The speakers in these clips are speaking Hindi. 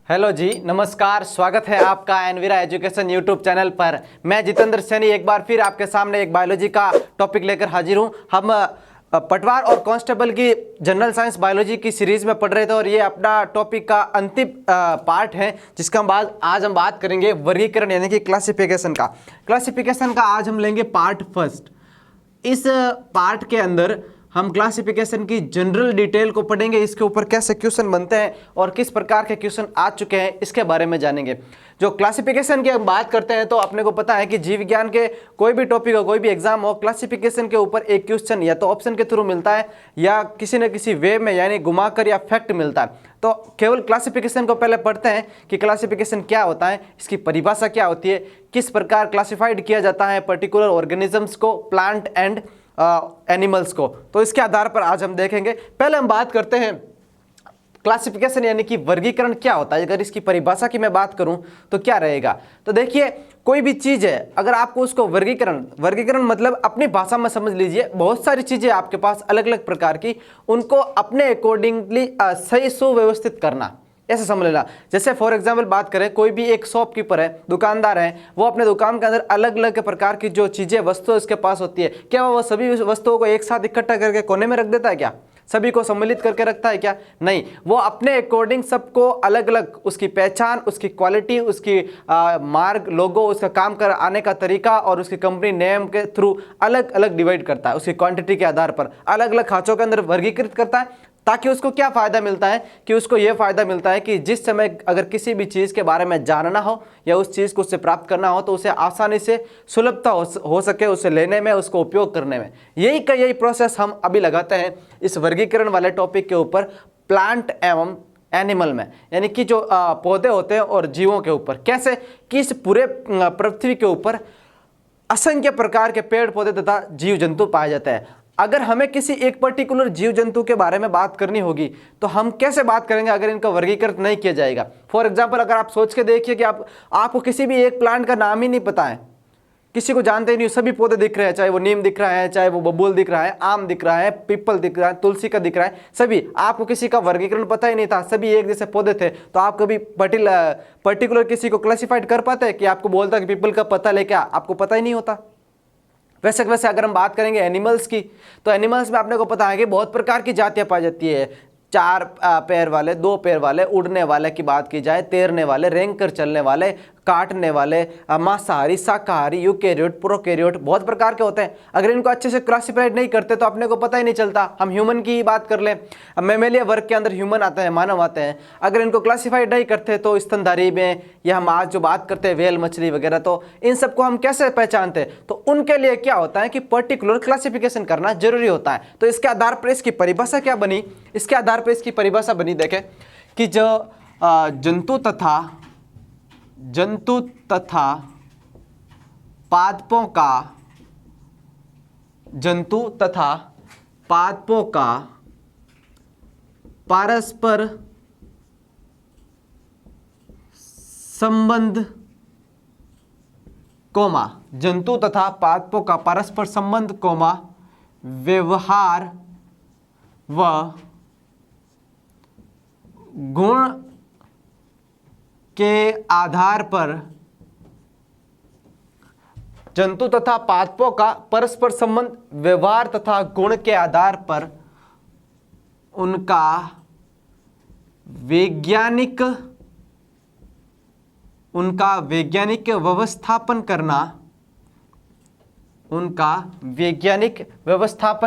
हेलो जी, नमस्कार। स्वागत है आपका एनवीरा एजुकेशन यूट्यूब चैनल पर। मैं जितेंद्र सैनी एक बार फिर आपके सामने एक बायोलॉजी का टॉपिक लेकर हाजिर हूं। हम पटवार और कांस्टेबल की जनरल साइंस बायोलॉजी की सीरीज में पढ़ रहे थे और ये अपना टॉपिक का अंतिम पार्ट है, जिसका बाद आज हम बात करेंगे वर्गीकरण यानी कि क्लासिफिकेशन का आज हम लेंगे पार्ट फर्स्ट। इस पार्ट के अंदर हम क्लासिफिकेशन की जनरल डिटेल को पढ़ेंगे, इसके ऊपर कैसे क्वेश्चन बनते हैं और किस प्रकार के क्वेश्चन आ चुके हैं इसके बारे में जानेंगे। जो क्लासिफिकेशन की हम बात करते हैं तो अपने को पता है कि जीव विज्ञान के कोई भी टॉपिक हो, कोई भी एग्जाम हो, क्लासिफिकेशन के ऊपर एक क्वेश्चन या तो ऑप्शन के थ्रू मिलता है या किसी न किसी वे में यानी घुमाकर या फैक्ट मिलता है। तो केवल क्लासिफिकेशन को पहले पढ़ते हैं कि क्लासिफिकेशन क्या होता है, इसकी परिभाषा क्या होती है, किस प्रकार क्लासिफाइड किया जाता है पर्टिकुलर ऑर्गेनिजम्स को, प्लांट एंड एनिमल्स को। तो इसके आधार पर आज हम देखेंगे। पहले हम बात करते हैं क्लासिफिकेशन यानी कि वर्गीकरण क्या होता है। अगर इसकी परिभाषा की मैं बात करूं तो क्या रहेगा, तो देखिए कोई भी चीज है, अगर आपको उसको वर्गीकरण मतलब अपनी भाषा में समझ लीजिए, बहुत सारी चीजें आपके पास अलग अलग प्रकार की, उनको अपने अकॉर्डिंगली सही सुव्यवस्थित करना, ऐसे समझ लेना। जैसे फॉर एग्जाम्पल बात करें, कोई भी एक शॉपकीपर है, दुकानदार है, वो अपने दुकान के अंदर अलग अलग प्रकार की जो चीजें वस्तुएं उसके पास होती है, क्या वो सभी वस्तुओं को एक साथ इकट्ठा करके कोने में रख देता है क्या? सभी को सम्मिलित करके रखता है क्या? नहीं, वो अपने अकॉर्डिंग सबको अलग अलग, उसकी पहचान, उसकी क्वालिटी, उसकी मार्ग, लोगो, उसका काम कर आने का तरीका और उसकी कंपनी नेम के थ्रू अलग अलग डिवाइड करता है। उसकी क्वांटिटी के आधार पर अलग अलग खांचों के अंदर वर्गीकृत करता है, ताकि उसको क्या फायदा मिलता है कि उसको यह फायदा मिलता है कि जिस समय अगर किसी भी चीज के बारे में जानना हो या उस चीज को उससे प्राप्त करना हो तो उसे आसानी से सुलभता हो सके, उसे लेने में, उसको उपयोग करने में। यही प्रोसेस हम अभी लगाते हैं इस वर्गीकरण वाले टॉपिक के ऊपर, प्लांट एवं एनिमल में, यानी कि जो पौधे होते हैं और जीवों के ऊपर। कैसे कि इस पूरे पृथ्वी के ऊपर असंख्य प्रकार के पेड़ पौधे तथा जीव जंतु पाए जाते हैं। अगर हमें किसी एक पर्टिकुलर जीव जंतु के बारे में बात करनी होगी तो हम कैसे बात करेंगे अगर इनका वर्गीकृत नहीं किया जाएगा। फॉर एग्जांपल, अगर आप सोच के देखिए कि आपको किसी भी एक प्लांट का नाम ही नहीं पता है, किसी को जानते ही नहीं, सभी पौधे दिख रहे हैं, चाहे वो नीम दिख रहा है, चाहे वो बबूल दिख रहा है, आम दिख रहा है, पीपल दिख रहा है, तुलसी का दिख रहा है, सभी, आपको किसी का वर्गीकरण पता ही नहीं था, सभी एक जैसे पौधे थे, तो आप कभी पर्टिकुलर किसी को क्लासिफाइड कर पाते हैं कि आपको बोलता कि पीपल का पता लेके आपको पता ही नहीं होता। वैसे अगर हम बात करेंगे एनिमल्स की, तो एनिमल्स में आपने को पता है कि बहुत प्रकार की जातियां पाई जाती है। 4 पैर वाले, 2 पैर वाले, उड़ने वाले की बात की जाए, तैरने वाले, रेंग कर चलने वाले, काटने वाले, मांसाहारी, शाकाहारी, यूकेरियोट, प्रोकैरियोट, बहुत प्रकार के होते हैं। अगर इनको अच्छे से क्लासिफाइड नहीं करते तो अपने को पता ही नहीं चलता। हम ह्यूमन की ही बात कर लें, मैमेलिया वर्ग के अंदर ह्यूमन आते हैं, मानव आते हैं। अगर इनको क्लासिफाइड नहीं करते तो स्तनधारी में, या हम आज जो बात करते हैं वेल मछली वगैरह, तो इन सबको हम कैसे पहचानते हैं? तो उनके लिए क्या होता है कि पर्टिकुलर क्लासिफिकेशन करना जरूरी होता है। तो इसके आधार पर इसकी परिभाषा क्या बनी, इसके आधार पर इसकी परिभाषा बनी, देखें कि जो जंतु तथा पादपों का परस्पर संबंध, जंतु तथा पादपों का परस्पर संबंध, व्यवहार व गुण के आधार पर, जंतु तथा पादपों का परस्पर संबंध, व्यवहार तथा गुण के आधार पर उनका वैज्ञानिक व्यवस्थापन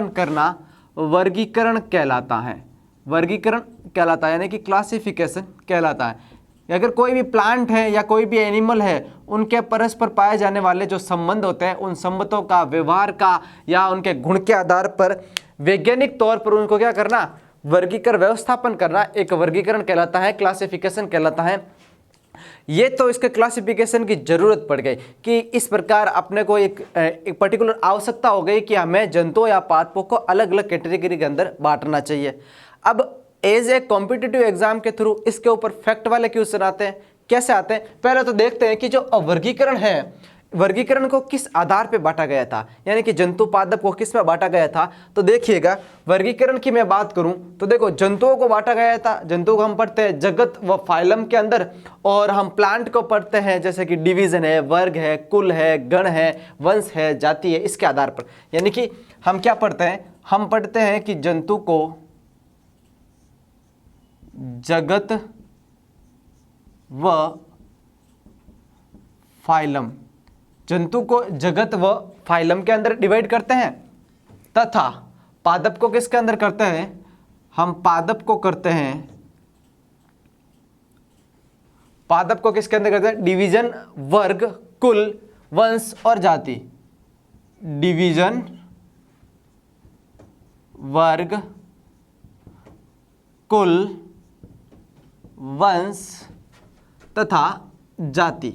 करना वर्गीकरण कहलाता है। यानी कि क्लासिफिकेशन कहलाता है। अगर कोई भी प्लांट है या कोई भी एनिमल है, उनके परस्पर पाए जाने वाले जो संबंध होते हैं, उन संबंधों का, व्यवहार का या उनके गुण के आधार पर वैज्ञानिक तौर पर उनको क्या करना, व्यवस्थापन करना, एक वर्गीकरण कहलाता है, क्लासिफिकेशन कहलाता है। ये तो इसके क्लासिफिकेशन की जरूरत पड़ गई कि इस प्रकार अपने को एक पर्टिकुलर आवश्यकता हो गई कि हमें जंतुओं या पादपों को अलग अलग कैटेगरी के अंदर बांटना चाहिए। अब एज ए कॉम्पिटिटिव एग्जाम के थ्रू इसके ऊपर फैक्ट वाले क्वेश्चन आते हैं। कैसे आते हैं, पहले तो देखते हैं कि जो वर्गीकरण है वर्गीकरण को किस आधार पे बांटा गया था, यानी कि जंतु पादप को किस में बांटा गया था। तो देखिएगा वर्गीकरण की मैं बात करूं तो देखो जंतुओं को बांटा गया था, जंतुओं को हम पढ़ते हैं जगत व फाइलम के अंदर, और हम प्लांट को पढ़ते हैं जैसे कि डिवीजन है, वर्ग है, कुल है, गण है, वंश है, जाति है, इसके आधार पर। यानी कि हम क्या पढ़ते हैं, हम पढ़ते हैं कि जंतु को जगत व फाइलम, जंतु को जगत व फाइलम के अंदर डिवाइड करते हैं, तथा पादप को किसके अंदर करते हैं, हम पादप को करते हैं, पादप को किसके अंदर करते हैं, डिवीजन, वर्ग, कुल, वंश और जाति। डिवीजन, वर्ग, कुल, वंश तथा जाति,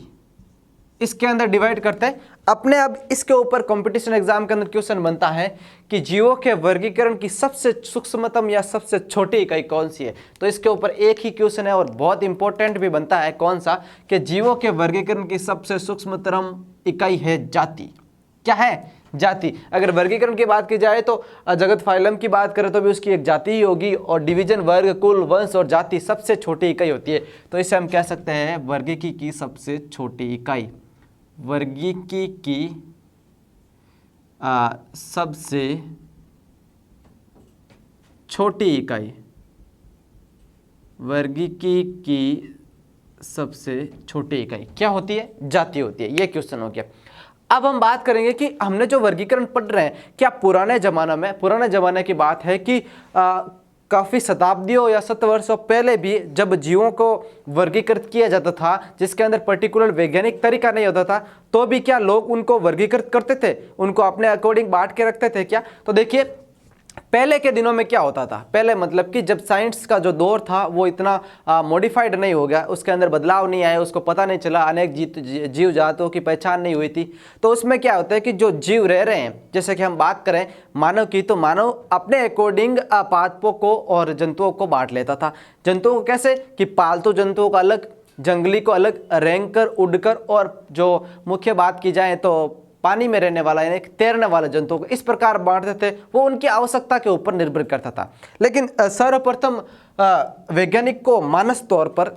इसके अंदर डिवाइड करते हैं अपने। अब इसके ऊपर कंपटीशन एग्जाम के अंदर क्वेश्चन बनता है कि जीवों के वर्गीकरण की सबसे सूक्ष्मतम या सबसे छोटी इकाई कौन सी है। तो इसके ऊपर एक ही क्वेश्चन है और बहुत इंपॉर्टेंट भी बनता है, कौन सा, कि जीवों के वर्गीकरण की सबसे सूक्ष्मतम इकाई है जाति। क्या है, जाति। अगर वर्गीकरण की बात की जाए तो जगत फाइलम की बात करें तो भी उसकी एक जाति ही होगी, और डिवीजन, वर्ग, कुल, वंश और जाति सबसे छोटी इकाई होती है। तो इसे हम कह सकते हैं वर्गीकी की सबसे छोटी इकाई, वर्गीकी की सबसे छोटी इकाई, वर्गीकी की सबसे छोटी इकाई क्या होती है, जाति होती है। ये क्वेश्चन हो गया। अब हम बात करेंगे कि हमने जो वर्गीकरण पढ़ रहे हैं, क्या पुराने ज़माने की बात है कि काफ़ी शताब्दियों या शतवर्षों पहले भी जब जीवों को वर्गीकृत किया जाता था, जिसके अंदर पर्टिकुलर वैज्ञानिक तरीका नहीं होता था, तो भी क्या लोग उनको वर्गीकृत करते थे, उनको अपने अकॉर्डिंग बांट के रखते थे क्या। तो देखिए पहले के दिनों में क्या होता था, पहले मतलब कि जब साइंस का जो दौर था वो इतना मॉडिफाइड नहीं हो गया, उसके अंदर बदलाव नहीं आए, उसको पता नहीं चला, अनेक जीव जातों की पहचान नहीं हुई थी। तो उसमें क्या होता है कि जो जीव रह रहे हैं, जैसे कि हम बात करें मानव की, तो मानव अपने अकॉर्डिंग पादपों को और जंतुओं को बांट लेता था। जंतुओं को कैसे कि पालतू जंतुओं का अलग, जंगली को अलग, रेंगकर, उड़कर, और जो मुख्य बात की जाए तो पानी में रहने वाला यानी तैरने वाले जंतुओं को, इस प्रकार बांटते थे। वो उनकी आवश्यकता के ऊपर निर्भर करता था। लेकिन सर्वप्रथम वैज्ञानिक को मानस तौर पर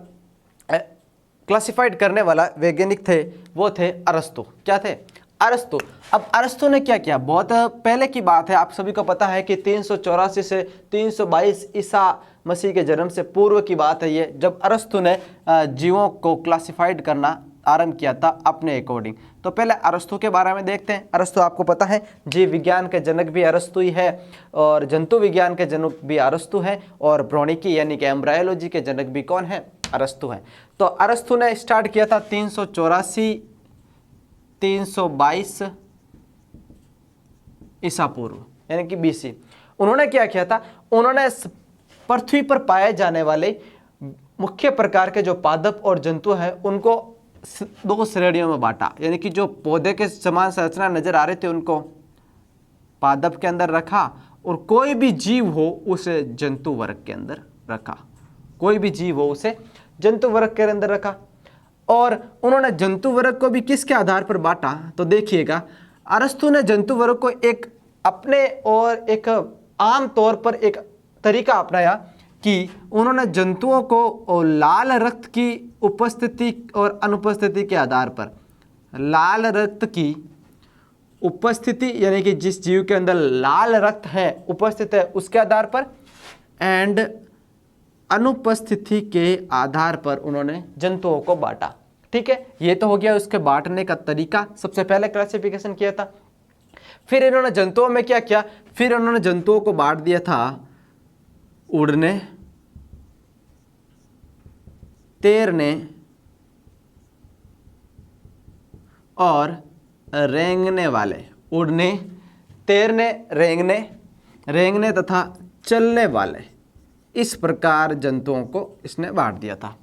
क्लासिफाइड करने वाला वैज्ञानिक थे, वो थे अरस्तु। क्या थे, अरस्तु। अब अरस्तु ने क्या किया, बहुत पहले की बात है, आप सभी को पता है कि 384 से 322 ईसा मसीह के जन्म से पूर्व की बात है ये, जब अरस्तु ने जीवों को क्लासिफाइड करना आरंभ किया था अपने अकॉर्डिंग। तो पहले अरस्तु के बारे में देखते हैं। अरस्तु आपको पता है जीव विज्ञान के जनक भी अरस्तु ही है, और जंतु विज्ञान के जनक भी अरस्तु है, और भ्रूणिकी यानी कि एम्ब्रायोलॉजी के जनक भी कौन है, अरस्तु है। तो अरस्तु ने स्टार्ट किया था 384 322 ईसा पूर्व यानी कि बीसी। उन्होंने क्या किया था, उन्होंने पृथ्वी पर पाए जाने वाले मुख्य प्रकार के जो पादप और जंतु हैं उनको दो श्रेणियों में बांटा, यानी कि जो पौधे के समान संरचना नजर आ रहे थे उनको पादप के अंदर रखा, और कोई भी जीव हो उसे जंतु वर्ग के अंदर रखा, कोई भी जीव हो उसे जंतु वर्ग के अंदर रखा। और उन्होंने जंतु वर्ग को भी किसके आधार पर बांटा, तो देखिएगा अरस्तु ने जंतु वर्ग को एक अपने और एक आम तौर पर एक तरीका अपनाया कि उन्होंने जंतुओं को लाल रक्त की उपस्थिति और अनुपस्थिति के आधार पर, लाल रक्त की उपस्थिति यानी कि जिस जीव के अंदर लाल रक्त है उपस्थित है उसके आधार पर, एंड अनुपस्थिति के आधार पर उन्होंने जंतुओं को बांटा। ठीक है, ये तो हो गया उसके बांटने का तरीका, सबसे पहले क्लासिफिकेशन किया था। फिर इन्होंने जंतुओं में क्या किया, फिर उन्होंने जंतुओं को बांट दिया था उड़ने, तैरने और रेंगने वाले। उड़ने, तैरने, रेंगने तथा चलने वाले, इस प्रकार जंतुओं को इसने बांट दिया था।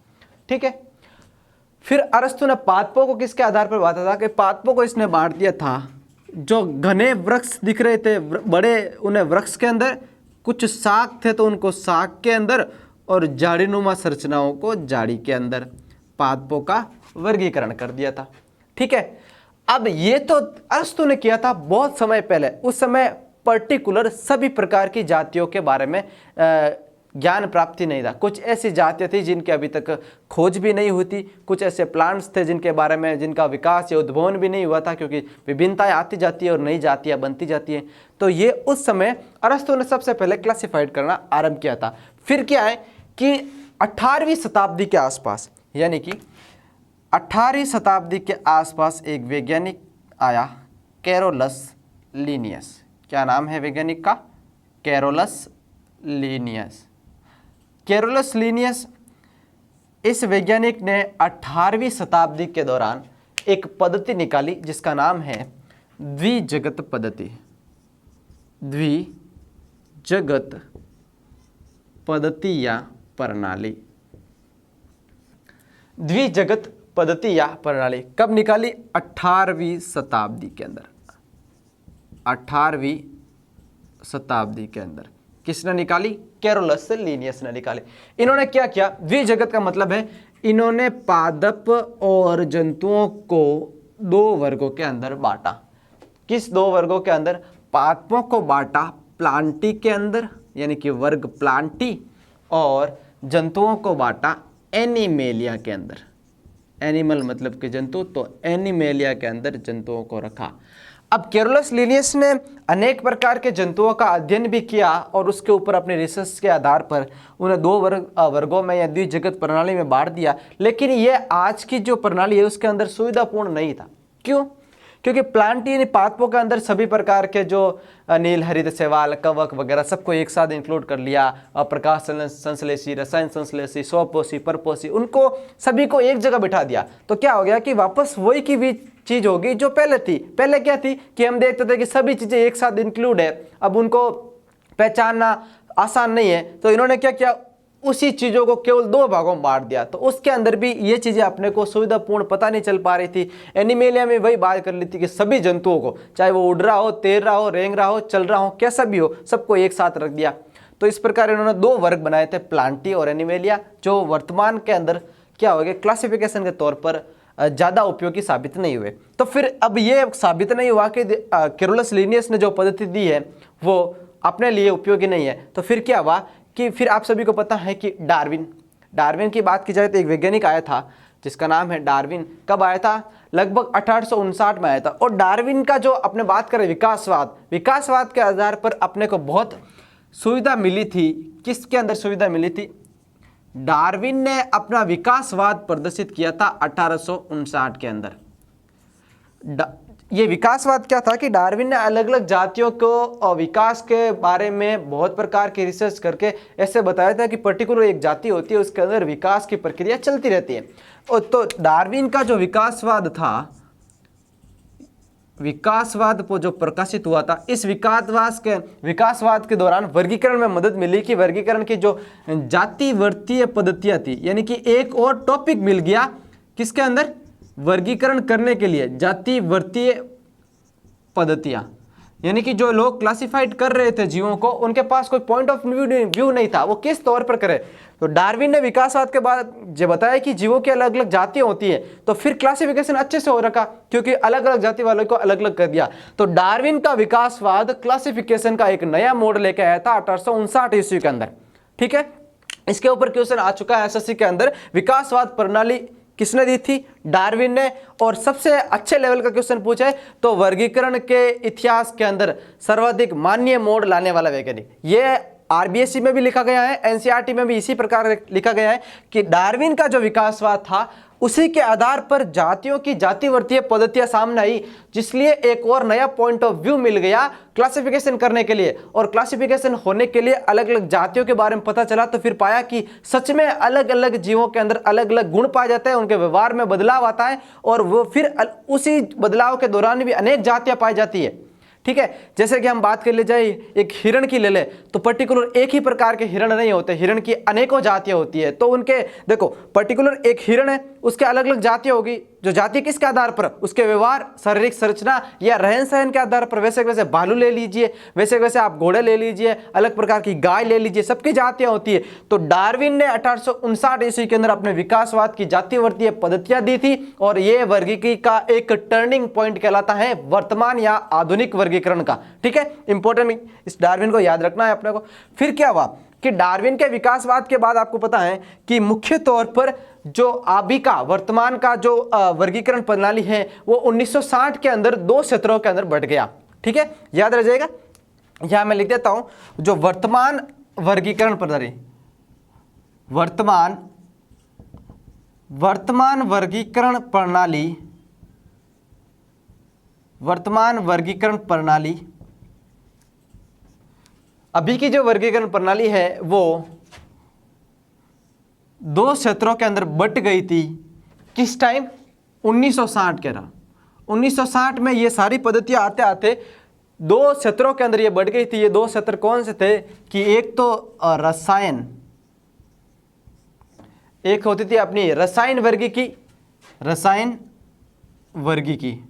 ठीक है, फिर अरस्तु ने पादपों को किसके आधार पर बांटा था कि पादपों को इसने बांट दिया था जो घने वृक्ष दिख रहे थे बड़े, उन्हें वृक्ष के अंदर, कुछ शाख थे तो उनको शाख के अंदर, और झाड़ीनुमा संरचनाओं को झाड़ी के अंदर, पादपों का वर्गीकरण कर दिया था। ठीक है, अब ये तो अरस्तु ने किया था बहुत समय पहले। उस समय पर्टिकुलर सभी प्रकार की जातियों के बारे में ज्ञान प्राप्ति नहीं था। कुछ ऐसी जातियाँ थी जिनके अभी तक खोज भी नहीं हुई थी, कुछ ऐसे प्लांट्स थे जिनके बारे में जिनका विकास या उद्भवन भी नहीं हुआ था, क्योंकि विभिन्नताएं आती जाती है और नई जातियाँ बनती जाती हैं। तो ये उस समय अरस्तु ने सबसे पहले क्लासिफाइड करना आरंभ किया था। फिर क्या है कि 18वीं शताब्दी के आसपास, यानी कि 18वीं शताब्दी के आसपास एक वैज्ञानिक आया, कैरोलस लीनियस। क्या नाम है वैज्ञानिक का? Carolus Linnaeus. कैरोलस लीनियस, इस वैज्ञानिक ने 18वीं शताब्दी के दौरान एक पद्धति निकाली जिसका नाम है द्विजगत पद्धति। द्विजगत पद्धति या प्रणाली। द्विजगत पद्धति या प्रणाली कब निकाली? 18वीं शताब्दी के अंदर। 18वीं शताब्दी के अंदर किसने निकाली? कैरोलस लीनियस ने निकाली। इन्होंने क्या किया? द्विजगत का मतलब है इन्होंने पादप और जंतुओं को दो वर्गों के अंदर बांटा। किस दो वर्गों के अंदर? पादपों को बांटा प्लांटी के अंदर, यानी कि वर्ग प्लांटी, और जंतुओं को बांटा एनिमेलिया के अंदर। एनिमल मतलब कि जंतु, तो एनिमेलिया के अंदर जंतुओं को रखा। अब कैरोलस लीनियस ने अनेक प्रकार के जंतुओं का अध्ययन भी किया और उसके ऊपर अपने रिसर्च के आधार पर उन्हें दो वर्गों में या द्विजगत प्रणाली में बांट दिया। लेकिन ये आज की जो प्रणाली है उसके अंदर सुविधापूर्ण नहीं था। क्यों? क्योंकि प्लांट यानी पादपों के अंदर सभी प्रकार के जो नील, हरित, शैवाल, कवक वगैरह सबको एक साथ इंक्लूड कर लिया। प्रकाश संश्लेषी, रसायन संश्लेषी, स्वपोषी, परपोषी, उनको सभी को एक जगह बिठा दिया। तो क्या हो गया कि वापस वही की भी चीज होगी जो पहले थी। पहले क्या थी कि हम देखते थे कि सभी चीजें एक साथ इंक्लूड है, अब उनको पहचानना आसान नहीं है। तो इन्होंने क्या किया? उसी चीजों को केवल दो भागों में बांट दिया। तो उसके अंदर भी ये चीजें अपने को सुविधापूर्ण पता नहीं चल पा रही थी। एनिमेलिया में वही बात कर ली थी कि सभी जंतुओं को, चाहे वो उड़ रहा हो, तैर रहा हो, रेंग रहा हो, चल रहा हो, कैसा भी हो, सबको एक साथ रख दिया। तो इस प्रकार इन्होंने दो वर्ग बनाए थे, प्लांटी और एनिमेलिया, जो वर्तमान के अंदर क्या हो गए? क्लासिफिकेशन के तौर पर ज़्यादा उपयोगी साबित नहीं हुए। तो फिर अब ये साबित नहीं हुआ कि कैरोलस लीनियस ने जो पद्धति दी है वो अपने लिए उपयोगी नहीं है। तो फिर क्या हुआ कि फिर आप सभी को पता है कि डार्विन की बात की जाए तो एक वैज्ञानिक आया था जिसका नाम है डार्विन। कब आया था? लगभग 1859 में आया था। और डार्विन का जो अपने बात करें विकासवाद के आधार पर अपने को बहुत सुविधा मिली थी। किसके अंदर सुविधा मिली थी? डार्विन ने अपना विकासवाद प्रदर्शित किया था 1859 के अंदर। ये विकासवाद क्या था कि डार्विन ने अलग अलग जातियों को विकास के बारे में बहुत प्रकार की रिसर्च करके ऐसे बताया था कि पर्टिकुलर एक जाति होती है, उसके अंदर विकास की प्रक्रिया चलती रहती है। और तो डार्विन का जो विकासवाद था, विकासवाद को जो प्रकाशित हुआ था, इस विकासवाद के दौरान वर्गीकरण में मदद मिली कि वर्गीकरण की जो जातिवर्तीय पद्धतियां थी, यानी कि एक और टॉपिक मिल गया किसके अंदर? वर्गीकरण करने के लिए जातिवर्तीय पद्धतियां। यानी कि जो लोग क्लासिफाइड कर रहे थे जीवों को, उनके पास कोई पॉइंट ऑफ व्यू नहीं था, वो किस तौर पर करे। तो डार्विन ने विकासवाद के बाद जो बताया कि जीवों की अलग अलग जातियां होती है, तो फिर क्लासिफिकेशन अच्छे से हो रखा, क्योंकि अलग अलग जाति वालों को अलग अलग कर दिया। तो डार्विन का विकासवाद क्लासिफिकेशन का एक नया मोड लेके आया था 1859 ईस्वी के अंदर। ठीक है, इसके ऊपर क्वेश्चन आ चुका है एसएससी के अंदर। विकासवाद प्रणाली किसने दी थी? डार्विन ने। और सबसे अच्छे लेवल का क्वेश्चन पूछा है तो वर्गीकरण के इतिहास के अंदर सर्वाधिक मान्य मोड लाने वाला वैज्ञानिक, ये आरबीएससी में भी लिखा गया है, एनसीईआरटी में भी इसी प्रकार लिखा गया है कि डार्विन का जो विकासवाद था उसी के आधार पर जातियों की जातिवर्तीय पद्धतियां सामने आई, जिसलिए एक और नया पॉइंट ऑफ व्यू मिल गया क्लासिफिकेशन करने के लिए। और क्लासिफिकेशन होने के लिए अलग अलग जातियों के बारे में पता चला, तो फिर पाया कि सच में अलग अलग जीवों के अंदर अलग अलग गुण पाए जाते हैं, उनके व्यवहार में बदलाव आता है, और वो फिर उसी बदलाव के दौरान भी अनेक जातियां पाई जाती है। ठीक है, जैसे कि हम बात कर ले जाए एक हिरण की ले ले, तो पर्टिकुलर एक ही प्रकार के हिरण नहीं होते, हिरण की अनेकों जातियां होती है। तो उनके देखो पर्टिकुलर एक हिरण है, उसके अलग अलग जातियां होगी जो जाति किसके आधार पर, उसके व्यवहार, शारीरिक संरचना या रहन सहन के आधार पर, वैसे वैसे भालू ले लीजिए, वैसे वैसे आप घोड़े ले लीजिए, अलग प्रकार की गाय ले लीजिए, सबकी जातियां होती है। तो डार्विन ने 1859 ईस्वी के अंदर अपने विकासवाद की जातिवर्तीय पद्धतियां दी थी और यह वर्गीकरण का एक टर्निंग पॉइंट कहलाता है वर्तमान या आधुनिक वर्गीकरण का। ठीक है, इंपॉर्टेंट, इस डार्विन को याद रखना है अपने को। फिर क्या हुआ कि डार्विन के विकासवाद के बाद आपको पता है कि मुख्य तौर पर जो अभी का वर्तमान का जो वर्गीकरण प्रणाली है वो 1960 के अंदर 2 क्षेत्रों के अंदर बढ़ गया। ठीक है, याद रह जाएगा। यहां मैं लिख देता हूं, जो वर्तमान वर्गीकरण प्रणाली, वर्तमान वर्गीकरण प्रणाली, अभी की जो वर्गीकरण प्रणाली है वो 2 क्षेत्रों के अंदर बट गई थी। किस टाइम? 1960 के ना, 1960 में ये सारी पद्धतियां आते आते 2 क्षेत्रों के अंदर ये बढ़ गई थी। ये 2 क्षेत्र कौन से थे कि एक तो रसायन, एक होती थी अपनी रसायन वर्गीकी,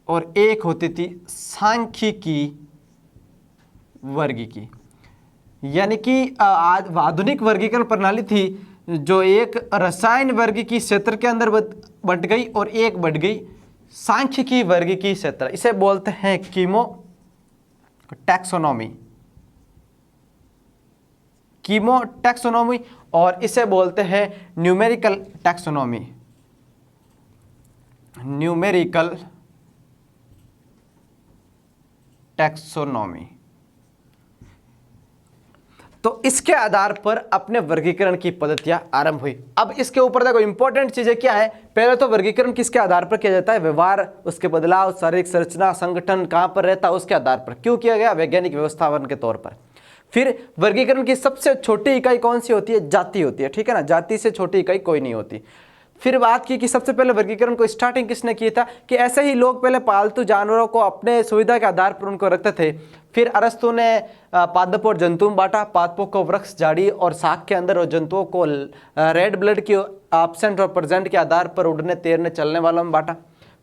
और एक होती थी सांख्यिकी वर्गीकी। यानी कि आधुनिक वर्गीकरण प्रणाली थी जो एक रसायन वर्गीकी क्षेत्र के अंदर बट गई और एक बढ़ गई सांख्यिकी वर्गीकी क्षेत्र। इसे बोलते हैं कीमो टैक्सोनॉमी और इसे बोलते हैं न्यूमेरिकल टैक्सोनॉमी। तो इसके आधार पर अपने वर्गीकरण की पद्धतियां आरंभ हुई। अब इसके ऊपर देखो इंपॉर्टेंट चीजें क्या है। पहले तो वर्गीकरण किसके आधार पर किया जाता है? व्यवहार, उसके बदलाव, शारीरिक संरचना, संगठन कहां पर रहता है उसके आधार पर। क्यों किया गया? वैज्ञानिक व्यवस्थापन के तौर पर। फिर वर्गीकरण की सबसे छोटी इकाई कौन सी होती है? जाति होती है। ठीक है ना, जाति से छोटी इकाई कोई नहीं होती। फिर बात की कि सबसे पहले वर्गीकरण को स्टार्टिंग किसने किया था कि ऐसे ही लोग पहले पालतू जानवरों को अपने सुविधा के आधार पर उनको रखते थे। फिर अरस्तु ने पादप और जंतु में बांटा, पादपों को वृक्ष, झाड़ी और शाख के अंदर और जंतुओं को रेड ब्लड की एब्सेंट और प्रेजेंट के आधार पर उड़ने, तैरने, चलने वालों में बांटा।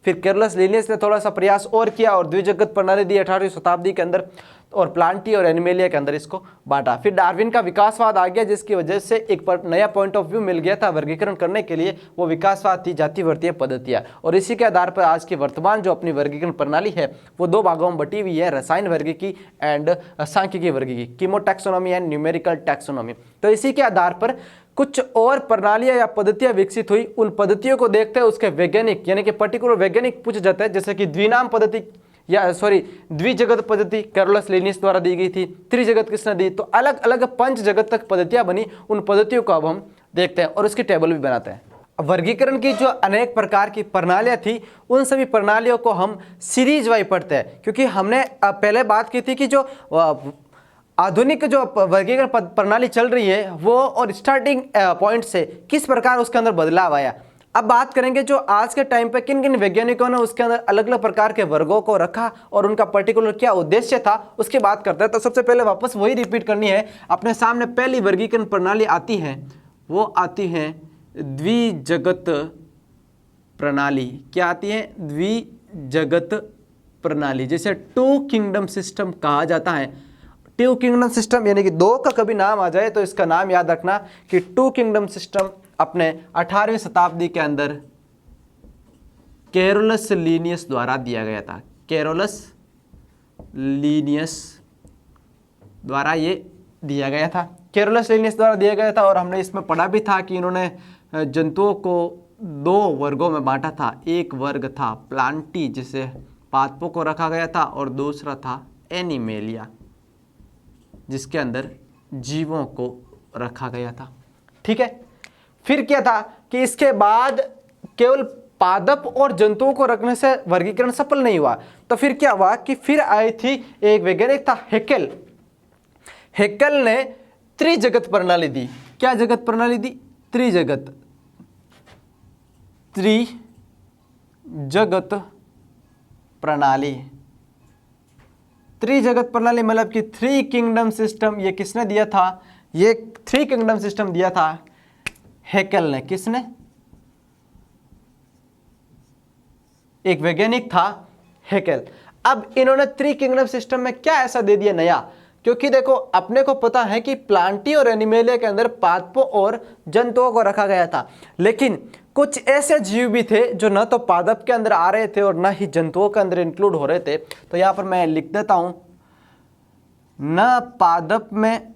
फिर कैरोलस लिनियस ने थोड़ा सा प्रयास और किया और द्विजगत प्रणाली दी 18वीं शताब्दी के अंदर, और प्लांटी और एनिमेलिया के अंदर इसको बांटा। फिर डार्विन का विकासवाद आ गया जिसकी वजह से एक नया पॉइंट ऑफ व्यू मिल गया था वर्गीकरण करने के लिए। वो विकासवाद थी जातिवर्तीय पद्धतियां, और इसी के आधार पर आज की वर्तमान जो अपनी वर्गीकरण प्रणाली है वो 2 भागों में बटी हुई है, रसायन वर्गीकी एंड सांख्यिकी वर्गीकी, कीमोटैक्सोनॉमी एंड न्यूमेरिकल टैक्सोनॉमी। तो इसी के आधार पर कुछ और प्रणालियां या पद्धतियां विकसित हुई। उन पद्धतियों को देखते हैं उसके वैज्ञानिक यानी कि पर्टिकुलर वैज्ञानिक पूछ जाते हैं, जैसे कि द्विजगत पद्धति कैरोलस लिनियस द्वारा दी गई थी। त्रिजगत किसने दी? तो अलग अलग 5 जगत तक पद्धतियां बनी। उन पद्धतियों को अब हम देखते हैं और उसकी टेबल भी बनाते हैं। वर्गीकरण की जो अनेक प्रकार की प्रणालियां थी उन सभी प्रणालियों को हम सीरीज वाइज पढ़ते हैं, क्योंकि हमने पहले बात की थी कि जो आधुनिक जो वर्गीकरण प्रणाली चल रही है वो और स्टार्टिंग पॉइंट से किस प्रकार उसके अंदर बदलाव आया। अब बात करेंगे जो आज के टाइम पे किन किन वैज्ञानिकों ने उसके अंदर अलग अलग प्रकार के वर्गों को रखा और उनका पर्टिकुलर क्या उद्देश्य था उसकी बात करते हैं। तो सबसे पहले वापस वही रिपीट करनी है अपने सामने। पहली वर्गीकरण प्रणाली आती है, वो आती है द्विजगत प्रणाली। क्या आती है? द्विजगत प्रणाली, जिसे 2 किंगडम सिस्टम कहा जाता है। 2 किंगडम सिस्टम यानी कि 2 का कभी नाम आ जाए तो इसका नाम याद रखना कि 2 किंगडम सिस्टम अपने 18वीं शताब्दी के अंदर कैरोलस लिनियस द्वारा दिया गया था। कैरोलस लिनियस द्वारा ये दिया गया था। कैरोलस लिनियस द्वारा दिया गया था और हमने इसमें पढ़ा भी था कि इन्होंने जंतुओं को 2 वर्गों में बांटा था। एक वर्ग था प्लांटी जिसे पादपों को रखा गया था, और दूसरा था एनिमेलिया जिसके अंदर जीवों को रखा गया था। ठीक है, फिर क्या था कि इसके बाद केवल पादप और जंतुओं को रखने से वर्गीकरण सफल नहीं हुआ। तो फिर क्या हुआ कि फिर आई थी एक वैज्ञानिक था हैकेल। हैकेल ने त्रिजगत प्रणाली दी। क्या जगत प्रणाली दी? त्रिजगत प्रणाली। त्रिजगत प्रणाली मतलब कि 3 किंगडम सिस्टम। ये किसने दिया था? ये 3 किंगडम सिस्टम दिया था हैकेल ने। किसने? एक वैज्ञानिक था हेकेल। अब इन्होंने थ्री किंगडम सिस्टम में क्या ऐसा दे दिया नया, क्योंकि देखो अपने को पता है कि प्लांटी और एनिमेलिया के अंदर पादपों और जंतुओं को रखा गया था, लेकिन कुछ ऐसे जीव भी थे जो न तो पादप के अंदर आ रहे थे और न ही जंतुओं के अंदर इंक्लूड हो रहे थे। तो यहाँ पर मैं लिख देता हूँ, न पादप में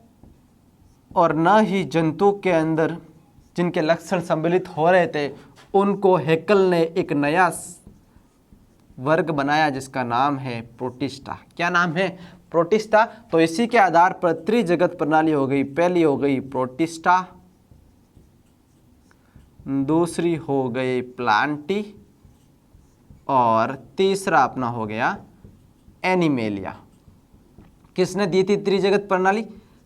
और न ही जंतु के अंदर जिनके लक्षण सम्मिलित हो रहे थे, उनको हेकल ने एक नया वर्ग बनाया जिसका नाम है प्रोटिस्टा। क्या नाम है? प्रोटिस्टा। तो इसी के आधार पर त्रिजगत प्रणाली हो गई। पहली हो गई प्रोटिस्टा, दूसरी हो गई प्लांटी और तीसरा अपना हो गया एनिमेलिया। किसने दी थी त्रिजगत प्रणाली?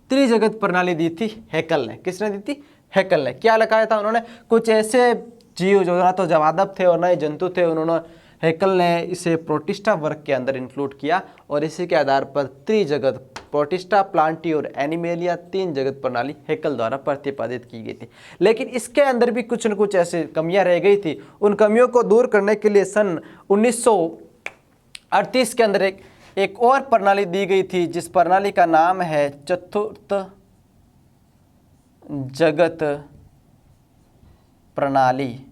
त्रिजगत प्रणाली दी थी हेकल ने। किसने दी थी? हेकल ने। क्या लगाया था उन्होंने? कुछ ऐसे जीव जो ना तो जवादब थे और ना ही जंतु थे, उन्होंने हेकल ने इसे प्रोटिस्टा वर्ग के अंदर इंक्लूड किया और इसी के आधार पर त्रिजगत प्रोटिस्टा, प्लांटी और एनिमेलिया तीन जगत प्रणाली हेकल द्वारा प्रतिपादित की गई थी। लेकिन इसके अंदर भी कुछ न कुछ ऐसी कमियां रह गई थी। उन कमियों को दूर करने के लिए सन 1938 के अंदर एक और प्रणाली दी गई थी, जिस प्रणाली का नाम है चतुर्थ जगत प्रणाली,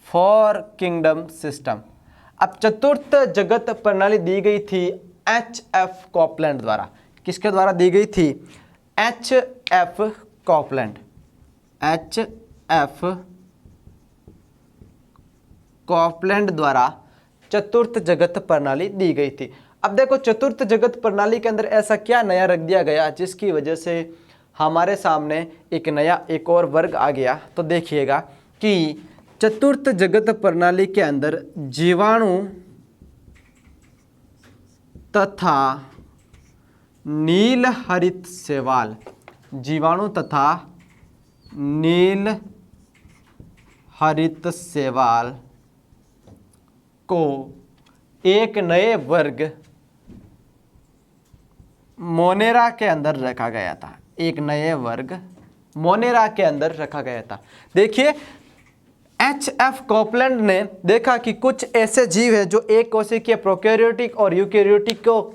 फॉर किंगडम सिस्टम। अब चतुर्थ जगत प्रणाली दी गई थी H.F. कॉपलैंड द्वारा। किसके द्वारा दी गई थी? H.F. कॉपलैंड। H.F. कॉपलैंड द्वारा चतुर्थ जगत प्रणाली दी गई थी। अब देखो चतुर्थ जगत प्रणाली के अंदर ऐसा क्या नया रख दिया गया जिसकी वजह से हमारे सामने एक और वर्ग आ गया। तो देखिएगा कि चतुर्थ जगत प्रणाली के अंदर जीवाणु तथा नील हरित शैवाल, जीवाणु तथा नील हरित शैवाल को एक नए वर्ग मोनेरा के अंदर रखा गया था। एक नए वर्ग मोनेरा के अंदर रखा गया था। देखिए H.F. कॉपलैंड ने देखा कि कुछ ऐसे जीव हैं जो एक कोशिकीय प्रोकैरियोटिक और यूकैरियोटिक को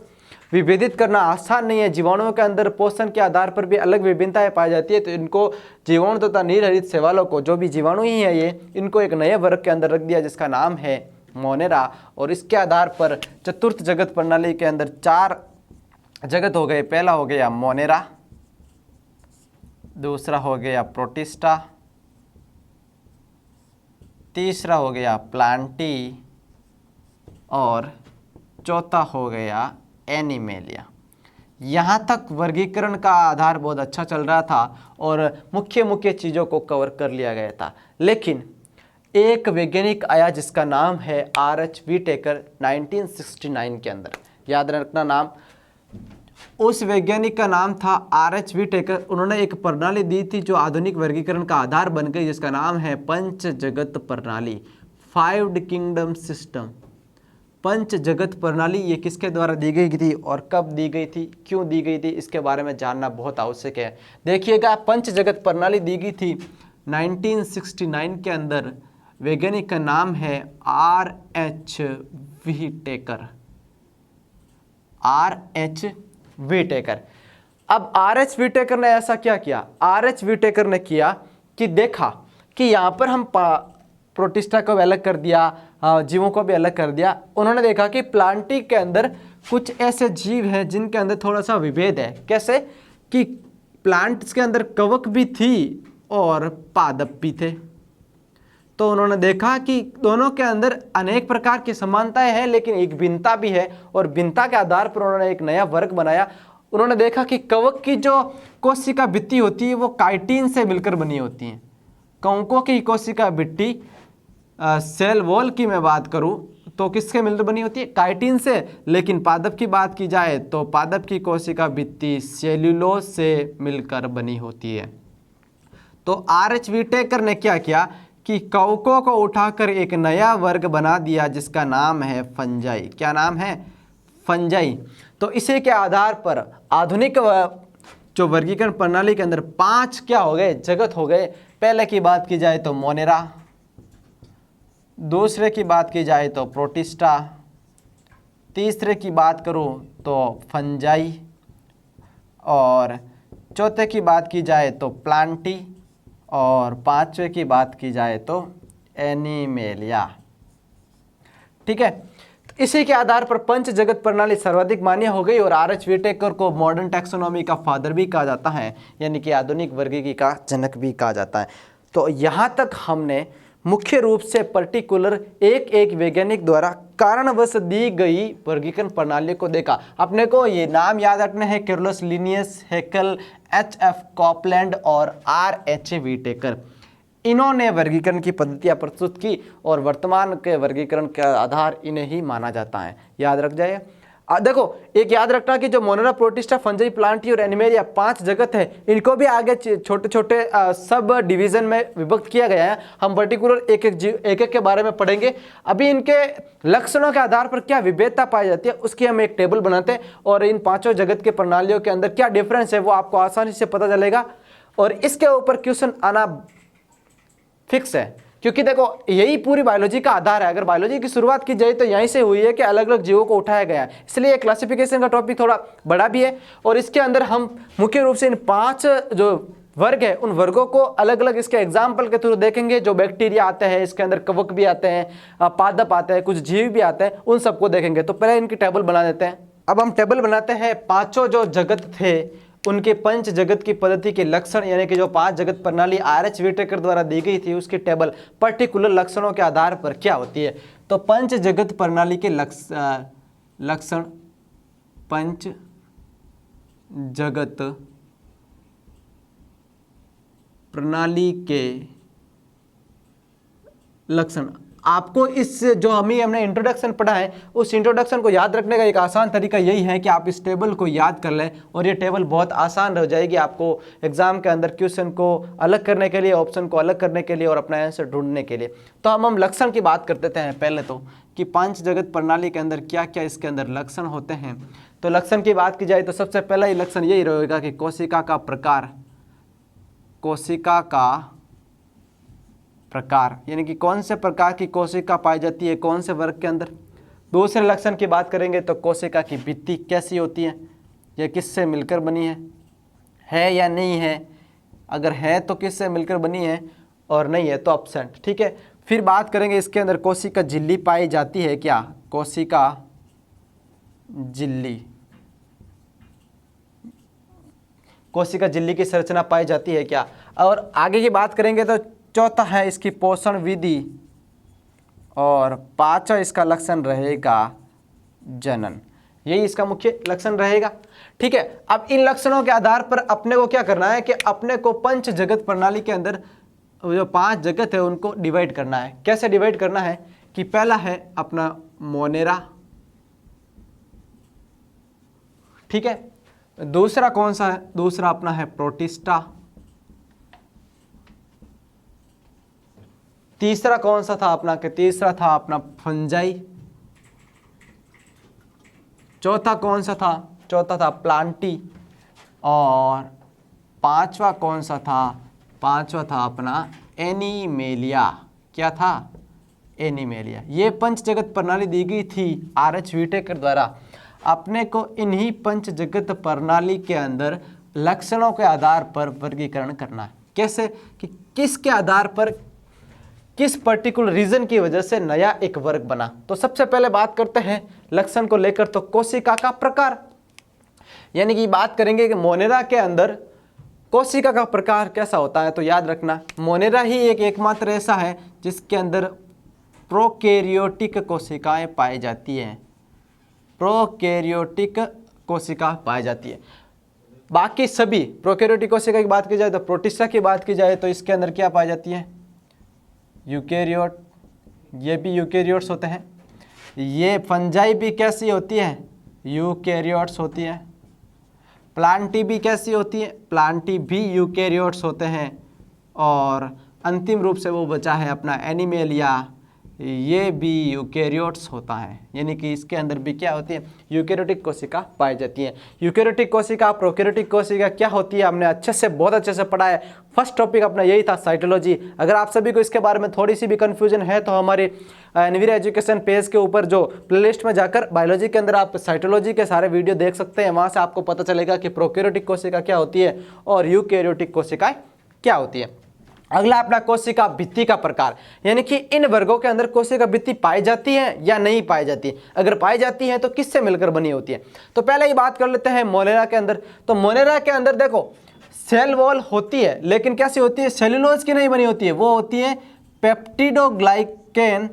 विभेदित करना आसान नहीं है। जीवाणुओं के अंदर पोषण के आधार पर भी अलग विभिन्नताएं पाई जाती है। तो इनको जीवाणु तथा नीलहरित शैवालों को, जो भी जीवाणु ही है ये, इनको एक नए वर्ग के अंदर रख दिया जिसका नाम है मोनेरा। और इसके आधार पर चतुर्थ जगत प्रणाली के अंदर 4 जगत हो गए। पहला हो गया मोनेरा, दूसरा हो गया प्रोटिस्टा, तीसरा हो गया प्लांटी और चौथा हो गया एनिमेलिया। यहाँ तक वर्गीकरण का आधार बहुत अच्छा चल रहा था और मुख्य मुख्य चीज़ों को कवर कर लिया गया था। लेकिन एक वैज्ञानिक आया जिसका नाम है R.H. व्हिटेकर 1969 के अंदर। याद रखना नाम, उस वैज्ञानिक का नाम था R.H. व्हिटेकर। उन्होंने एक प्रणाली दी थी जो आधुनिक वर्गीकरण का आधार बन गई, जिसका नाम है पंच जगत प्रणाली, 5 किंगडम सिस्टम। पंच जगत प्रणाली ये किसके द्वारा दी गई थी और कब दी गई थी, क्यों दी गई थी, इसके बारे में जानना बहुत आवश्यक है। देखिएगा पंच जगत प्रणाली दी गई थी 1969 के अंदर। वैज्ञानिक का नाम है R.H. व्हिटेकर। R.H. व्हिटेकर। अब R.H. व्हिटेकर ने ऐसा क्या किया? R.H. व्हिटेकर ने किया कि देखा कि यहाँ पर हम प्रोटिस्टा को भी अलग कर दिया, जीवों को भी अलग कर दिया। उन्होंने देखा कि प्लांटी के अंदर कुछ ऐसे जीव हैं जिनके अंदर थोड़ा सा विभेद है। कैसे? कि प्लांट्स के अंदर कवक भी थी और पादप भी थे। तो उन्होंने देखा कि दोनों के अंदर अनेक प्रकार की समानताएं हैं, लेकिन एक भिन्नता भी है और भिन्नता के आधार पर उन्होंने एक नया वर्ग बनाया। उन्होंने देखा कि कवक की जो कोशिका भित्ति होती है वो काइटिन से मिलकर बनी होती है। कवकों की कोशिका भित्ति, सेल वॉल की मैं बात करूं तो किसके मिलकर बनी होती है? काइटिन से। लेकिन पादप की बात की जाए तो पादप की कोशिका भित्ति सेल्यूलोज से मिलकर बनी होती है। तो R.H. व्हिटेकर ने क्या किया कि कवकों को उठाकर एक नया वर्ग बना दिया जिसका नाम है फंजाई। क्या नाम है? फंजाई। तो इसी के आधार पर आधुनिक जो वर्गीकरण प्रणाली के अंदर 5 क्या हो गए? जगत हो गए। पहले की बात की जाए तो मोनेरा, दूसरे की बात की जाए तो प्रोटिस्टा, तीसरे की बात करूं तो फंजाई, और चौथे की बात की जाए तो प्लांटी, और पांचवे की बात की जाए तो एनिमेलिया। ठीक है, तो इसी के आधार पर पंच जगत प्रणाली सर्वाधिक मान्य हो गई और आर एच व्हिटेकर को मॉडर्न टैक्सोनॉमी का फादर भी कहा जाता है, यानी कि आधुनिक वर्गीकरण का जनक भी कहा जाता है। तो यहाँ तक हमने मुख्य रूप से पर्टिकुलर एक एक वैज्ञानिक द्वारा कारणवश दी गई वर्गीकरण प्रणाली को देखा। अपने को ये नाम याद रखने हैं, Carolus Linnaeus, Hückel, H F Copeland और आर एच व्हिटेकर। इन्होंने वर्गीकरण की पद्धतियां प्रस्तुत की और वर्तमान के वर्गीकरण का आधार इन्हें ही माना जाता है, याद रख जाइए। देखो, एक याद रखना कि जो मोनेरा, प्रोटिस्टा, फंजाई, प्लांटी और एनिमेलिया 5 जगत है, इनको भी आगे छोटे छोटे सब डिवीजन में विभक्त किया गया है। हम पर्टिकुलर एक एक के बारे में पढ़ेंगे। अभी इनके लक्षणों के आधार पर क्या विभेदता पाई जाती है उसकी हम एक टेबल बनाते हैं, और इन 5 जगत के प्रणालियों के अंदर क्या डिफरेंस है वो आपको आसानी से पता चलेगा, और इसके ऊपर क्वेश्चन आना फिक्स है। क्योंकि देखो, यही पूरी बायोलॉजी का आधार है। अगर बायोलॉजी की शुरुआत की जाए तो यहीं से हुई है कि अलग अलग जीवों को उठाया गया है, इसलिए क्लासिफिकेशन का टॉपिक थोड़ा बड़ा भी है। और इसके अंदर हम मुख्य रूप से इन 5 जो वर्ग है उन वर्गों को अलग अलग इसके एग्जाम्पल के थ्रू देखेंगे। जो बैक्टीरिया आते हैं, इसके अंदर कवक भी आते हैं, पादप आते हैं, कुछ जीव भी आते हैं, उन सबको देखेंगे। तो पहले इनकी टेबल बना देते हैं। अब हम टेबल बनाते हैं 5 जो जगत थे उनके पंच जगत की पद्धति के लक्षण, यानी कि जो 5 जगत प्रणाली आर एच व्हिटेकर द्वारा दी गई थी उसकी टेबल पर्टिकुलर लक्षणों के आधार पर क्या होती है। तो पंच जगत प्रणाली के लक्षण, पंच जगत प्रणाली के लक्षण, आपको इस जो हमने इंट्रोडक्शन पढ़ा है उस इंट्रोडक्शन को याद रखने का एक आसान तरीका यही है कि आप इस टेबल को याद कर लें, और ये टेबल बहुत आसान हो जाएगी आपको एग्जाम के अंदर क्वेश्चन को अलग करने के लिए, ऑप्शन को अलग करने के लिए और अपना आंसर ढूंढने के लिए। तो हम लक्षण की बात करते हैं पहले तो, कि 5 जगत प्रणाली के अंदर क्या क्या इसके अंदर लक्षण होते हैं। तो लक्षण की बात की जाए तो सबसे पहला ही लक्षण यही रहेगा कि कोशिका का प्रकार, कोशिका का प्रकार, यानी कि कौन से प्रकार की कोशिका पाई जाती है कौन से वर्ग के अंदर। दूसरे लक्षण की बात करेंगे तो कोशिका की भित्ति कैसी होती है, यह किससे मिलकर बनी है या नहीं है, अगर है तो किससे मिलकर बनी है और नहीं है तो एब्सेंट। ठीक है, फिर बात करेंगे इसके अंदर कोशिका झिल्ली पाई जाती है क्या, कोशिका झिल्ली, कोशिका झिल्ली की संरचना पाई जाती है क्या। और आगे की बात करेंगे तो चौथा है इसकी पोषण विधि, और 5वां इसका लक्षण रहेगा जनन। यही इसका मुख्य लक्षण रहेगा। ठीक है, अब इन लक्षणों के आधार पर अपने को क्या करना है कि अपने को पंच जगत प्रणाली के अंदर जो 5 जगत है उनको डिवाइड करना है। कैसे डिवाइड करना है कि पहला है अपना मोनेरा, ठीक है, दूसरा कौन सा है, दूसरा अपना है प्रोटिस्टा, तीसरा कौन सा था अपना, कि तीसरा था अपना फंजाई, चौथा कौन सा था, चौथा था प्लांटी, और 5वां कौन सा था, 5वां था अपना एनिमेलिया। क्या था, एनिमेलिया। ये पंच जगत प्रणाली दी गई थी आर एच व्हिटेकर द्वारा। अपने को इन्हीं पंच जगत प्रणाली के अंदर लक्षणों के आधार पर वर्गीकरण करना है। कैसे, कि किसके आधार पर, किस पर्टिकुलर रीजन की वजह से नया एक वर्ग बना। तो सबसे पहले बात करते हैं लक्षण को लेकर तो कोशिका का प्रकार, यानी कि बात करेंगे कि मोनेरा के अंदर कोशिका का प्रकार कैसा होता है। तो याद रखना, मोनेरा ही एकमात्र ऐसा है जिसके अंदर प्रोकैरियोटिक कोशिकाएं पाई जाती हैं, प्रोकैरियोटिक कोशिका पाई जाती है। बाकी सभी प्रोकैरियोटिक कोशिका की बात की जाए तो प्रोटिस्टा की बात की जाए तो इसके अंदर क्या पाई जाती है, यूकेरियोट, ये भी यूकेरियोट्स होते हैं। ये फंजाई भी कैसी होती है, यूकेरियोट्स होती है। प्लांटी भी कैसी होती है, प्लांटी भी यूकेरियोट्स होते हैं। और अंतिम रूप से वो बचा है अपना एनिमेलिया। ये भी यूकेरियोट्स होता है, यानी कि इसके अंदर भी क्या होती है, यूकेरियोटिक कोशिका पाई जाती है। यूकेरियोटिक कोशिका, प्रोकैरियोटिक कोशिका क्या होती है, हमने अच्छे से, बहुत अच्छे से पढ़ा है। फर्स्ट टॉपिक अपना यही था, साइटोलॉजी। अगर आप सभी को इसके बारे में थोड़ी सी भी कंफ्यूजन है तो हमारे एनवीरा एजुकेशन पेज के ऊपर जो प्लेलिस्ट में जाकर बायोलॉजी के अंदर आप साइटोलॉजी के सारे वीडियो देख सकते हैं। वहाँ से आपको पता चलेगा कि प्रोकैरियोटिक कोशिका क्या होती है और यूकेरियोटिक कोशिकाएं क्या होती है। अगला अपना कोशिका भित्ति का प्रकार, यानी कि इन वर्गों के अंदर कोशिका भित्ति पाई जाती है या नहीं पाई जाती। अगर पाई जाती है तो किससे मिलकर बनी होती है। तो पहले ही बात कर लेते हैं मोनेरा के अंदर। तो मोनेरा के अंदर देखो सेल वॉल होती है, लेकिन कैसी होती है, सेल्यूलोज की नहीं बनी होती है, वो होती है पेप्टिडोग्लाइकेन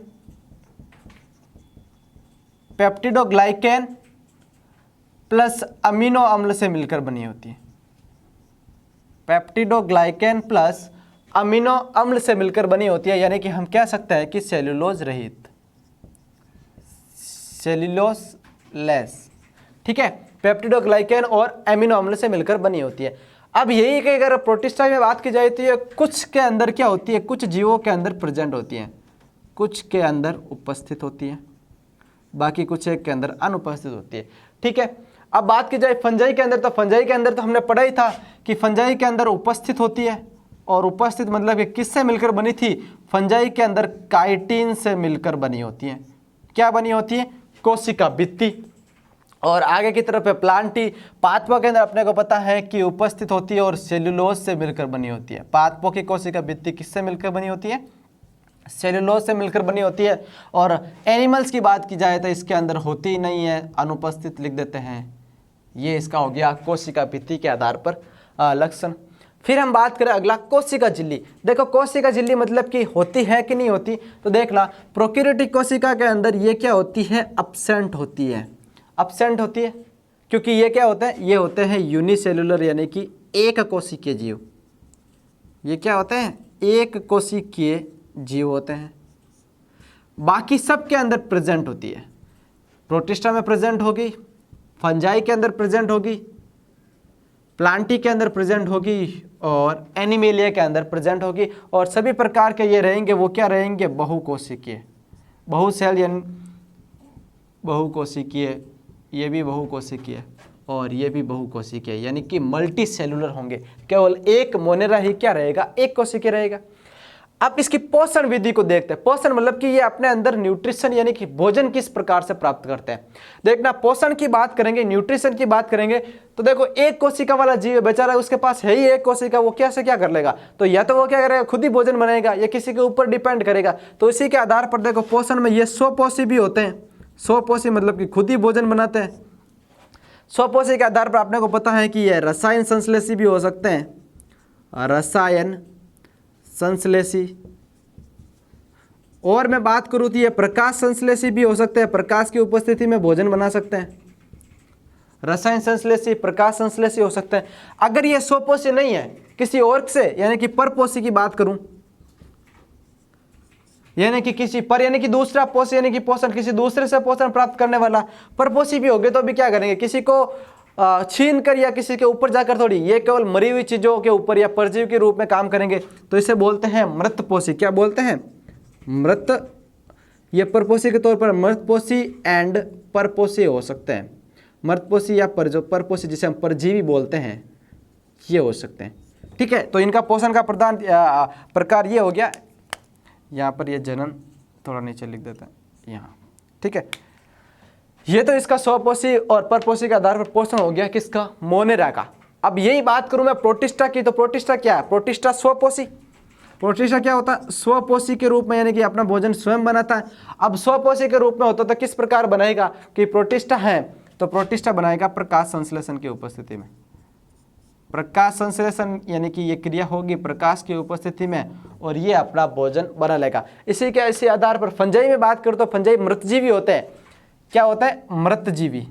प्लस अमीनो अम्ल से मिलकर बनी होती है। पेप्टिडोग्लाइकेन प्लस अमीनो अम्ल से मिलकर बनी होती है, यानी कि हम कह सकते हैं कि सेल्यूलोज रहित, सेल्यूलोजलेस। ठीक है, पेप्टिडोग्लाइकेन और अमीनो अम्ल से मिलकर बनी होती है। अब यही कि अगर प्रोटिस्टा में बात की जाए तो ये कुछ के अंदर क्या होती है, कुछ जीवों के अंदर प्रेजेंट होती है, कुछ के अंदर उपस्थित होती है, बाकी कुछ एक के अंदर अनुपस्थित होती है। ठीक है, अब बात की जाए फंजाई के अंदर, तो फंजाई के अंदर तो हमने पढ़ा ही था कि फंजाई के अंदर उपस्थित होती है, और उपस्थित मतलब कि किससे मिलकर बनी थी, फंजाई के अंदर काइटिन से मिलकर बनी होती है। क्या बनी होती है, कोशिका भित्ति। और आगे की तरफ है प्लांटी। पादपों के अंदर अपने को पता है कि उपस्थित होती है और सेल्यूलोज से मिलकर बनी होती है। पादपों की कोशिका भित्ति किससे मिलकर बनी होती है, सेल्यूलोज से मिलकर बनी होती है। और एनिमल्स की बात की जाए तो इसके अंदर होती ही नहीं है, अनुपस्थित लिख देते हैं। ये इसका हो गया कोशिका भित्ति के आधार पर लक्षण। फिर हम बात करें अगला कोशिका झिल्ली। देखो कोशिका झिल्ली मतलब कि होती है कि नहीं होती, तो देखना प्रोकैरियोटिक कोशिका के अंदर ये क्या होती है, अब्सेंट होती है। अब्सेंट होती है क्योंकि ये क्या होते हैं, ये होते हैं यूनिसेलुलर, यानी कि एक कोशिकीय जीव। ये क्या होते हैं, एक कोशिकीय जीव होते हैं। बाकी सब के अंदर प्रेजेंट होती है, प्रोटिस्टा में प्रेजेंट होगी, फंजाई के अंदर प्रेजेंट होगी, प्लांटी के अंदर प्रेजेंट होगी और एनिमेलिया के अंदर प्रेजेंट होगी। और सभी प्रकार के ये रहेंगे, वो क्या रहेंगे, बहुकोशिकीय, बहुसेल यानी बहुकोशिकीय, ये भी बहुकोशिकीय और ये भी बहुकोशिकीय, यानी कि मल्टी सेलुलर होंगे। केवल एक मोनेरा ही क्या रहेगा, एक कोशिकीय रहेगा। अब इसकी पोषण विधि को देखते हैं। पोषण मतलब कि ये अपने अंदर न्यूट्रिशन यानी कि भोजन किस प्रकार से प्राप्त करते हैं। देखना पोषण की बात करेंगे, न्यूट्रिशन की बात करेंगे, तो देखो एक कोशिका वाला जीव बेचारा, उसके पास है ही एक कोशिका, वो कैसे क्या कर लेगा, तो या तो वो क्या करेगा, खुद ही भोजन बनाएगा, या किसी के ऊपर डिपेंड करेगा। तो इसी के आधार पर देखो पोषण में ये स्वपोषी भी होते हैं। स्वपोषी मतलब कि खुद ही भोजन बनाते हैं। स्वपोषी के आधार पर आपने को पता है कि ये रसायन संश्लेषी भी हो सकते हैं, रसायन संश्लेषी। और मैं बात करूं तो ये प्रकाश संश्लेषी भी हो सकते हैं, प्रकाश की उपस्थिति में भोजन बना सकते हैं। रसायन संश्लेषी, प्रकाश संश्लेषी हो सकते हैं। अगर ये स्वपोषी नहीं है, किसी और से यानी कि परपोषी की बात करूं, यानी कि किसी पर यानी कि दूसरा पोषी यानी कि पोषण किसी दूसरे से पोषण प्राप्त करने वाला परपोषी भी हो गए, तो भी क्या करेंगे, किसी को छीन कर या किसी के ऊपर जाकर थोड़ी, ये केवल मरी हुई चीजों के ऊपर या परजीवी के रूप में काम करेंगे, तो इसे बोलते हैं मृतपोषी। क्या बोलते हैं, मृत। ये परपोषी के तौर पर मृतपोषी एंड परपोषी हो सकते हैं। मृतपोषी या परपोषी जिसे हम परजीवी बोलते हैं, ये हो सकते हैं। ठीक है, तो इनका पोषण का प्रदान प्रकार ये हो गया। यहाँ पर ये जनन थोड़ा नीचे लिख देते हैं यहाँ। ठीक है, ये तो इसका स्वपोषी और परपोषी के आधार पर पोषण हो गया किसका, मोनेरा का। अब यही बात करूं मैं प्रोटिस्टा की, तो प्रोटिस्टा क्या है, प्रोटिस्टा स्वपोषी। प्रोटिस्टा क्या होता है, स्वपोषी के रूप में, यानी कि अपना भोजन स्वयं बनाता है। अब स्वपोषी के रूप में होता तो किस प्रकार बनाएगा, कि प्रोटिस्टा है तो प्रोटिस्टा बनाएगा प्रकाश संश्लेषण की उपस्थिति में। प्रकाश संश्लेषण यानी कि ये क्रिया होगी प्रकाश की उपस्थिति में, और ये अपना भोजन बना लेगा। इसी के इसी आधार पर फंजाई में बात करूं तो फंजाई मृतजीवी होते हैं। क्या होता है, मृतजीवी,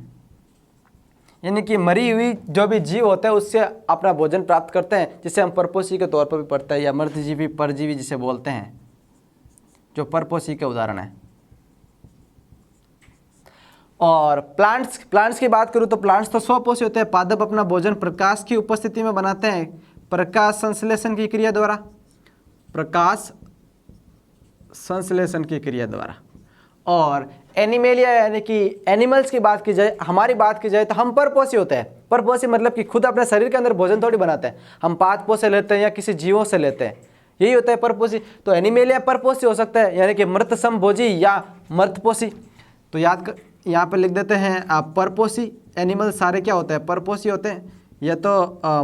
यानी कि मरी हुई जो भी जीव होते हैं उससे अपना भोजन प्राप्त करते हैं, जिसे हम परपोषी के तौर पर भी पढ़ते हैं, या मृतजीवी परजीवी जिसे बोलते हैं, जो परपोषी के उदाहरण है। और प्लांट्स की बात करूं तो प्लांट्स तो स्वपोषी होते हैं। पादप अपना भोजन प्रकाश की उपस्थिति में बनाते हैं, प्रकाश संश्लेषण की क्रिया द्वारा। प्रकाश संश्लेषण की क्रिया द्वारा। और एनिमेलिया यानी कि एनिमल्स की बात की जाए, हमारी बात की जाए तो हम परपोषी होते हैं। परपोषी मतलब कि खुद अपने शरीर के अंदर भोजन थोड़ी बनाते हैं, हम पादपों से लेते हैं या किसी जीवों से लेते हैं, यही होता है परपोषी। तो एनिमेलिया परपोषी हो सकता है, यानी कि मृत समभोजी या मृतपोषी। तो याद कर, यहाँ पर लिख देते हैं आप परपोषी। एनिमल सारे क्या होते हैं? परपोषी होते हैं। या तो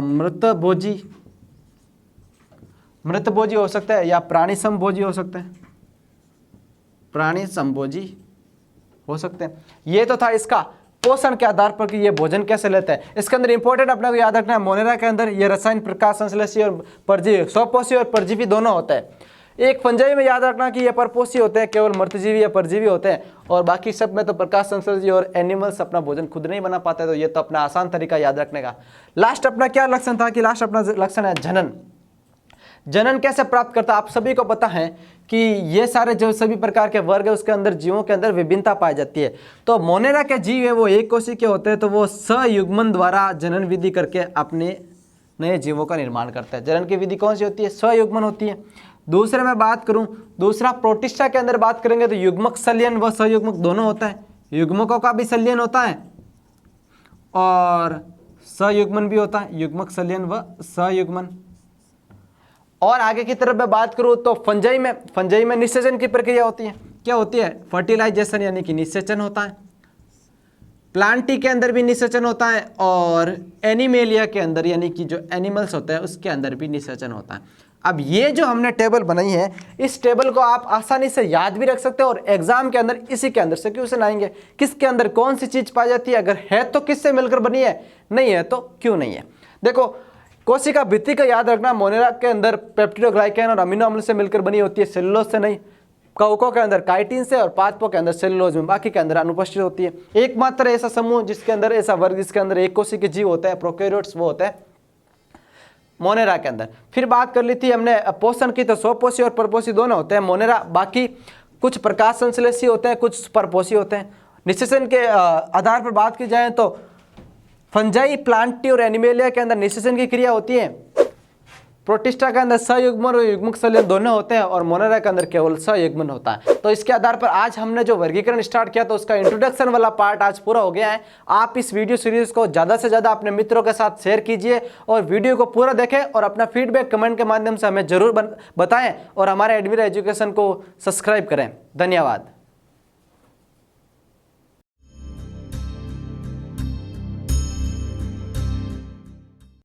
मृतभोजी हो सकता है या प्राणी समभोजी हो सकते हैं, प्राणी समभोजी हो सकते हैं। ये तो था इसका पोषण के आधार पर कि ये भोजन कैसे लेते हैं। इसके अंदर इंपॉर्टेंट अपने को याद रखना है, मोनेरा के अंदर ये रसायन प्रकाश संश्लेषी और परजीवी, स्वपोषी और परजीवी दोनों होता है। एक फंजाई में याद रखना कि ये परपोषी होते हैं, केवल मृतजीवी या परजीवी होते हैं, और बाकी सब में तो प्रकाश संश्लेषी और एनिमल्स अपना भोजन खुद नहीं बना पाते। तो ये तो अपना आसान तरीका याद रखने का। लास्ट अपना क्या लक्षण था कि लास्ट अपना लक्षण है जनन। जनन कैसे प्राप्त करता है? आप सभी को पता है कि ये सारे जो सभी प्रकार के वर्ग है उसके अंदर जीवों के अंदर विभिन्नता पाई जाती है। तो मोनेरा के जीव है वो एक कोशिकीय के होते हैं, तो वो सयुग्मन द्वारा जनन विधि करके अपने नए जीवों का निर्माण करते हैं। जनन की विधि कौन सी होती है? सयुग्मन होती है। दूसरे में बात करूं, दूसरा प्रोटिस्टा के अंदर बात करेंगे तो युग्मक संलयन व सयुग्मक दोनों होता है। युग्मकों का भी संलयन होता है और सयुग्मन भी होता है, युग्मक संलयन व सयुग्मन। और आगे की तरफ मैं बात करूं तो फंजाई में निषेचन की प्रक्रिया होती है। क्या होती है? फर्टिलाइजेशन यानी कि निषेचन होता है। प्लांटी के अंदर भी निषेचन होता है और एनिमेलिया के अंदर यानी कि जो एनिमल्स होते हैं उसके अंदर भी निषेचन होता है। अब ये जो हमने टेबल बनाई है, इस टेबल को आप आसानी से याद भी रख सकते हो और एग्जाम के अंदर इसी के अंदर से क्वेश्चन आएंगे। किसके अंदर कौन सी चीज पाई जाती है, अगर है तो किससे मिलकर बनी है, नहीं है तो क्यों नहीं है। देखो कोशिका भित्ति का याद रखना, मोनेरा के अंदर पेप्टिडोग्लाइकैन और अमीनो अम्ल से मिलकर बनी होती है, सेलुलोज से नहीं। कवकों के अंदर काइटिन से और पादपों के अंदर सेलुलोज में, बाकी के अंदर अनुपस्थित होती है। एकमात्र ऐसा समूह जिसके अंदर, ऐसा वर्ग जिसके अंदर एक कोशिकीय जीव होता है, प्रोकैरियोट्स, वो होता है मोनेरा के अंदर। फिर बात कर ली थी हमने पोषण की, तो स्वपोषी और परपोषी दोनों होते हैं मोनेरा। बाकी कुछ प्रकाश संश्लेषी होते हैं, कुछ परपोषी होते हैं। निषेचन के आधार पर बात की जाए तो फंजाई, प्लांटी और एनिमेलिया के अंदर निषेचन की क्रिया होती है। प्रोटिस्टा के अंदर सयुग्मन और युग्मक संलयन दोनों होते हैं और मोनेरा के अंदर केवल सयुग्मन होता है। तो इसके आधार पर आज हमने जो वर्गीकरण स्टार्ट किया तो उसका इंट्रोडक्शन वाला पार्ट आज पूरा हो गया है। आप इस वीडियो सीरीज को ज़्यादा से ज़्यादा अपने मित्रों के साथ शेयर कीजिए और वीडियो को पूरा देखें और अपना फीडबैक कमेंट के माध्यम से हमें जरूर बताएं और हमारे एडमिरा एजुकेशन को सब्सक्राइब करें। धन्यवाद।